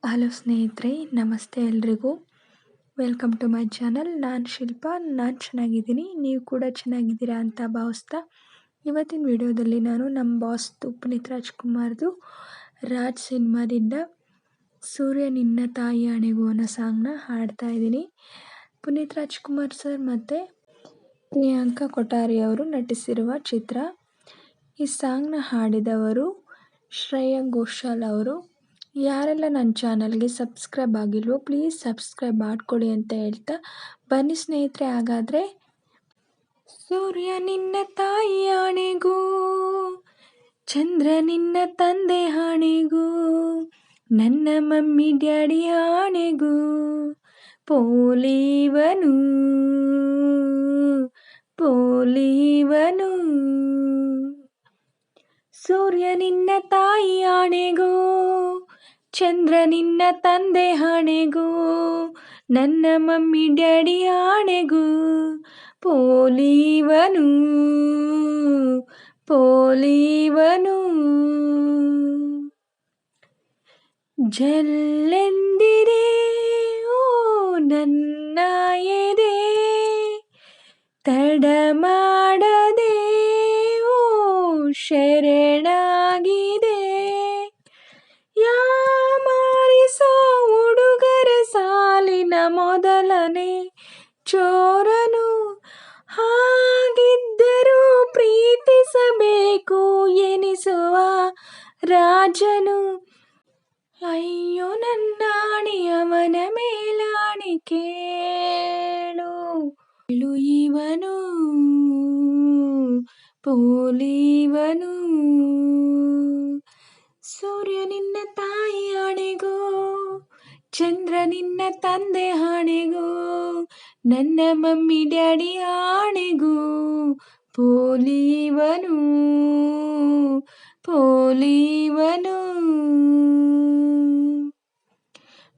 Hello ಸ್ನೇಹಿತರೆ, ನಮಸ್ತೆ ಎಲ್ರಿಗೂ. Welcome to my channel. ನಾನು ಶಿಲ್ಪಾ. ನಾನು ಚೆನ್ನಾಗಿದ್ದೀನಿ, ನೀವು ಕೂಡ ಚೆನ್ನಾಗಿದ್ದೀರಾ ಅಂತ ಭಾವಿಸ್ತಾ, ಇವತ್ತಿನ ವಿಡಿಯೋದಲ್ಲಿ ನಾನು ನಮ್ಮ ಬಾಸ್ದು ಪುನೀತ್ ರಾಜ್ಕುಮಾರ್ದು ರಾಜ್ ಸಿನಿಮಾದಿಂದ ಸೂರ್ಯ ನಿನ್ನ ತಾಯಿ ಆಣೆಗೂ ಅನ್ನೋ ಸಾಂಗ್ನ ಹಾಡ್ತಾ ಇದ್ದೀನಿ. ಪುನೀತ್ ರಾಜ್ಕುಮಾರ್ ಸರ್ ಮತ್ತು ಪ್ರಿಯಾಂಕಾ ಕೊಠಾರಿ ಅವರು ನಟಿಸಿರುವ ಚಿತ್ರ. ಈ ಸಾಂಗ್ನ ಹಾಡಿದವರು ಶ್ರೇಯಾ ಘೋಷಾಲ್ ಅವರು. ಯಾರೆಲ್ಲ ನನ್ನ ಚಾನಲ್ಗೆ ಸಬ್ಸ್ಕ್ರೈಬ್ ಆಗಿಲ್ವೋ ಪ್ಲೀಸ್ ಸಬ್ಸ್ಕ್ರೈಬ್ ಮಾಡ್ಕೊಳ್ಳಿ ಅಂತ ಹೇಳ್ತಾ, ಬನ್ನಿ ಸ್ನೇಹಿತರೆ. ಹಾಗಾದರೆ, ಸೂರ್ಯ ನಿನ್ನ ತಾಯಿ ಆಣೆಗೂ, ಚಂದ್ರ ನಿನ್ನ ತಂದೆ ಆಣೆಗೂ, ನನ್ನ ಮಮ್ಮಿ ಡ್ಯಾಡಿ ಆಣೆಗೂ, ಪೋಲಿವನು ಪೋಲಿವನು. ಸೂರ್ಯ ನಿನ್ನ ತಾಯಿ ಆಣೆಗೂ, ಚಂದ್ರ ನಿನ್ನ ತಂದೆ ಆಣೆಗೂ, ನನ್ನ ಮಮ್ಮಿ ಡ್ಯಾಡಿ ಆಣೆಗೂ, ಪೋಲಿವನು ಪೋಲಿವನು. ಜಲ್ಲೆಂದಿದೆ ಓ ನನ್ನ ಎದೆ, ತಡ ಮಾಡದೆ ಓ ಶರಣಾಗಿದೆ, ಯಾಮಾರಿಸೋ ಹುಡುಗರ ಸಾಲಿನ ಮೊದಲನೇ ಚೋರನು, ಹಾಗಿದ್ದರೂ ಪ್ರೀತಿಸಬೇಕು ಎನಿಸುವ ರಾಜನು. ಅಯ್ಯೋ ನನ್ನಾಣೆ ಅವನ ಮೇಲಾಣೆ ಕೇಳು, ಇವನು ಪೋಲಿವನು. ಸೂರ್ಯ ನಿನ್ನ ತಾಯಿ ಆಣೆಗೂ, ಚಂದ್ರ ನಿನ್ನ ತಂದೆ ಆಣೆಗೂ, ನನ್ನ ಮಮ್ಮಿ ಡ್ಯಾಡಿ ಆಣೆಗೂ, ಪೋಲಿವನು ಪೋಲಿವನು.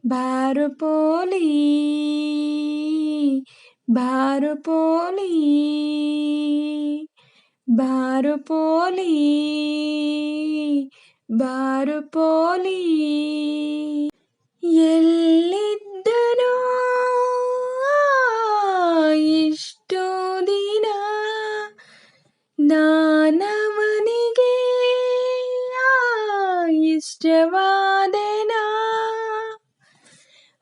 ಬಾರು ಪೋಲಿ ಬಾರು ಪೋಲಿ ಬಾರು ಪೋಲಿ ಬಾರು ಪೋಲಿ. ಎಲ್ಲಿದ್ದನೋ ಇಷ್ಟು ದಿನ, ನಾನವನಿಗೆ ಇಷ್ಟವಾದೆನಾ,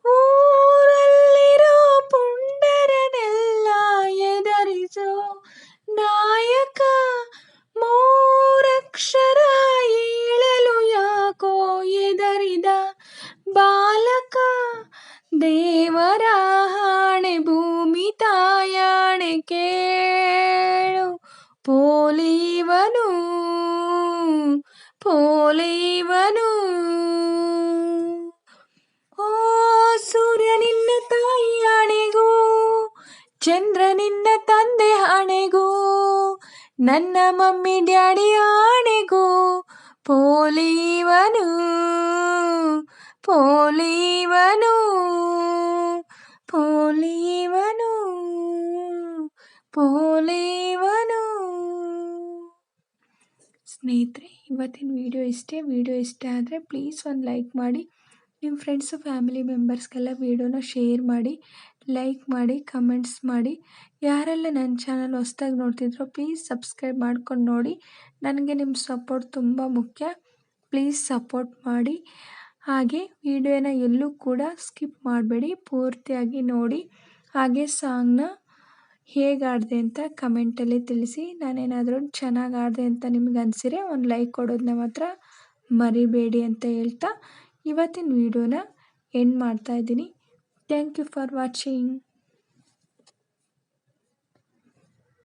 ಊರಲ್ಲಿರೋ ಪುಂಡರನೆಲ್ಲ ಎದರಿಸೋ ನಾಯಕ, ಮೂರಕ್ಷರ ಹೇಳಲು ಯಾಕೋ ಎದರಿದ ಬಾಲಕ, ದೇವರ ಆಣೆ ಭೂಮಿ ತಾಯಾಣೆ ಕೇಳು, ಪೋಲಿವನು ಪೋಲಿವನು. ಓ ಸೂರ್ಯ ನಿನ್ನ ತಾಯಿ ಆಣೆಗೂ, ಚಂದ್ರ ನಿನ್ನ ತಂದೆ ಆಣೆಗೂ, ನನ್ನ ಮಮ್ಮಿ ಡ್ಯಾಡಿ ಆಣೆಗೂ, ಪೋಲಿವನು ಪೋಲಿವನು ಪೋಲಿವನು ಪೋಲಿವನು. ಸ್ನೇಹಿತರೆ, ಇವತ್ತಿನ ವಿಡಿಯೋ ಇಷ್ಟೇ. ವಿಡಿಯೋ ಇಷ್ಟ ಆದರೆ ಪ್ಲೀಸ್ ಒಂದು ಲೈಕ್ ಮಾಡಿ, ನಿಮ್ಮ ಫ್ರೆಂಡ್ಸು ಫ್ಯಾಮಿಲಿ ಮೆಂಬರ್ಸ್ಗೆಲ್ಲ ವಿಡಿಯೋನ ಶೇರ್ ಮಾಡಿ, ಲೈಕ್ ಮಾಡಿ, ಕಮೆಂಟ್ಸ್ ಮಾಡಿ. ಯಾರೆಲ್ಲ ನನ್ನ ಚಾನಲ್ ಹೊಸ್ದಾಗಿ ನೋಡ್ತಿದ್ರೋ ಪ್ಲೀಸ್ ಸಬ್ಸ್ಕ್ರೈಬ್ ಮಾಡ್ಕೊಂಡು ನೋಡಿ. ನನಗೆ ನಿಮ್ಮ ಸಪೋರ್ಟ್ ತುಂಬ ಮುಖ್ಯ. ಪ್ಲೀಸ್ ಸಪೋರ್ಟ್ ಮಾಡಿ. ಹಾಗೆ ವಿಡಿಯೋನ ಎಲ್ಲೂ ಕೂಡ ಸ್ಕಿಪ್ ಮಾಡಬೇಡಿ, ಪೂರ್ತಿಯಾಗಿ ನೋಡಿ. ಹಾಗೆ ಸಾಂಗ್ನ ಹೇಗೆ ಆಡಿದೆ ಅಂತ ಕಮೆಂಟಲ್ಲಿ ತಿಳಿಸಿ. ನಾನೇನಾದರೂ ಚೆನ್ನಾಗಿ ಆಡಿದೆ ಅಂತ ನಿಮ್ಗೆ ಅನಿಸಿದ್ರೆ ಒಂದು ಲೈಕ್ ಕೊಡೋದನ್ನ ಮಾತ್ರ ಮರಿಬೇಡಿ ಅಂತ ಹೇಳ್ತಾ ಇವತ್ತಿನ ವಿಡಿಯೋನ ಎಂಡ್ ಮಾಡ್ತಾಯಿದ್ದೀನಿ. Thank you for watching.